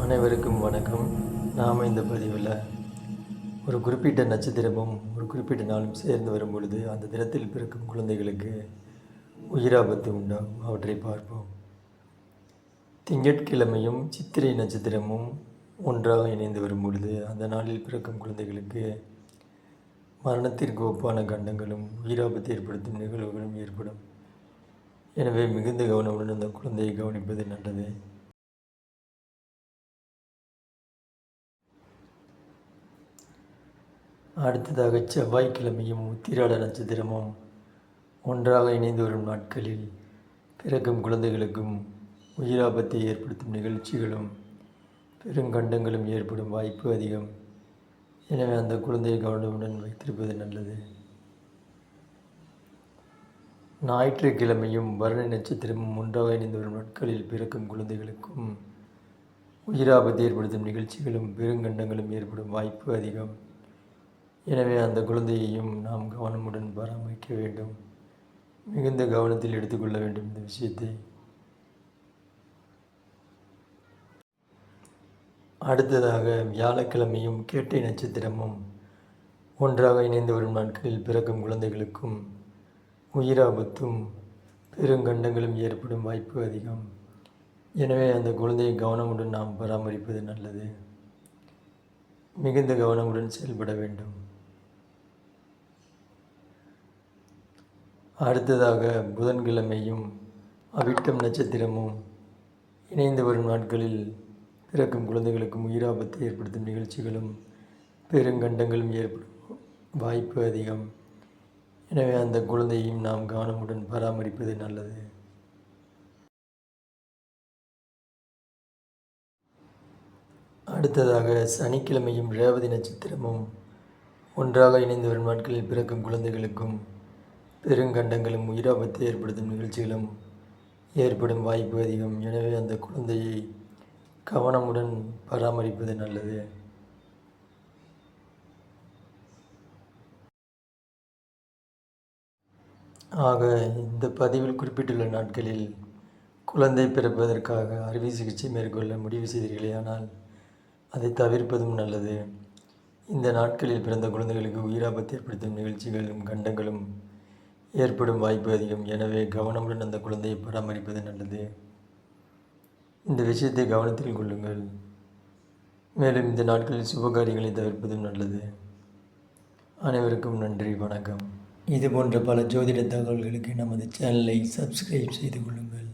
அனைவருக்கும் வணக்கம். நாம் இந்த பதிவில் ஒரு குறிப்பிட்ட நட்சத்திரமும் ஒரு குறிப்பிட்ட நாளும் சேர்ந்து வரும் பொழுது அந்த தினத்தில் பிறக்கும் குழந்தைகளுக்கு உயிராபத்து உண்டாகும். அவற்றை பார்ப்போம். திங்கட்கிழமையும் சித்திரை நட்சத்திரமும் ஒன்றாக இணைந்து வரும் பொழுது அந்த நாளில் பிறக்கும் குழந்தைகளுக்கு மரணத்திற்கு ஒப்பான கண்டங்களும் உயிராபத்தை ஏற்படுத்தும் நிகழ்வுகளும் ஏற்படும். எனவே மிகுந்த கவனமுடன் அந்த குழந்தையை கவனிப்பது நல்லது. அடுத்ததாக செவ்வாய்க்கிழமையும் உத்திராட நட்சத்திரமும் ஒன்றாக இணைந்து வரும் நாட்களில் பிறக்கும் குழந்தைகளுக்கும் உயிராபத்தை ஏற்படுத்தும் நிகழ்ச்சிகளும் பெருங்கண்டங்களும் ஏற்படும் வாய்ப்பு அதிகம். எனவே அந்த குழந்தையை கவனமுடன் வைத்திருப்பது நல்லது. ஞாயிற்றுக்கிழமையும் பரணி நட்சத்திரமும் ஒன்றாக இணைந்து வரும் நாட்களில் பிறக்கும் குழந்தைகளுக்கும் உயிராபத்தை ஏற்படுத்தும் நிகழ்ச்சிகளும் பெருங்கண்டங்களும் ஏற்படும் வாய்ப்பு அதிகம். எனவே அந்த குழந்தையையும் நாம் கவனமுடன் பராமரிக்க வேண்டும். மிகுந்த கவனத்தில் எடுத்துக்கொள்ள வேண்டும் இந்த விஷயத்தை. அடுத்ததாக வியாழக்கிழமையும் கேட்டை நட்சத்திரமும் ஒன்றாக இணைந்து வரும் நாட்களில் பிறக்கும் குழந்தைகளுக்கும் உயிராபத்தும் பெருங்கண்டங்களும் ஏற்படும் வாய்ப்பு அதிகம். எனவே அந்த குழந்தையை கவனமுடன் நாம் பராமரிப்பது நல்லது. மிகுந்த கவனமுடன் செயல்பட வேண்டும். அடுத்ததாக புதன்கிழமையும் அவிட்டம் நட்சத்திரமும் இணைந்து வரும் நாட்களில் பிறக்கும் குழந்தைகளுக்கும் உயிராபத்தை ஏற்படுத்தும் நிகழ்ச்சிகளும் பெருங்கண்டங்களும் ஏற்படும் வாய்ப்பு அதிகம். எனவே அந்த குழந்தையையும் நாம் கவனமுடன் பராமரிப்பது நல்லது. அடுத்ததாக சனிக்கிழமையும் ரேவதி நட்சத்திரமும் ஒன்றாக இணைந்து வரும் நாட்களில் பிறக்கும் குழந்தைகளுக்கும் பெருங்கண்டங்களும் உயிராபத்தை ஏற்படுத்தும் நிகழ்ச்சிகளும் ஏற்படும் வாய்ப்பு அதிகம். எனவே அந்த குழந்தையை கவனமுடன் பராமரிப்பது நல்லது. ஆக இந்த பதிவில் குறிப்பிட்டுள்ள நாட்களில் குழந்தை பிறப்பதற்காக அறுவை சிகிச்சை மேற்கொள்ள முடிவு செய்தீர்களேயானால் அதை தவிர்ப்பதும் நல்லது. இந்த நாட்களில் பிறந்த குழந்தைகளுக்கு உயிராபத்தை ஏற்படுத்தும் நிகழ்ச்சிகளும் கண்டங்களும் ஏற்படும் வாய்ப்பு அதிகம். எனவே கவனமுடன் அந்த குழந்தையை பராமரிப்பது நல்லது. இந்த விஷயத்தை கவனத்தில் கொள்ளுங்கள். மேலும் இந்த நாட்களில் சுபகாரியங்களை தவிர்ப்பதும் நல்லது. அனைவருக்கும் நன்றி, வணக்கம். இது போன்ற பல ஜோதிட தகவல்களுக்கு நமது சேனலை சப்ஸ்கிரைப் செய்து கொள்ளுங்கள்.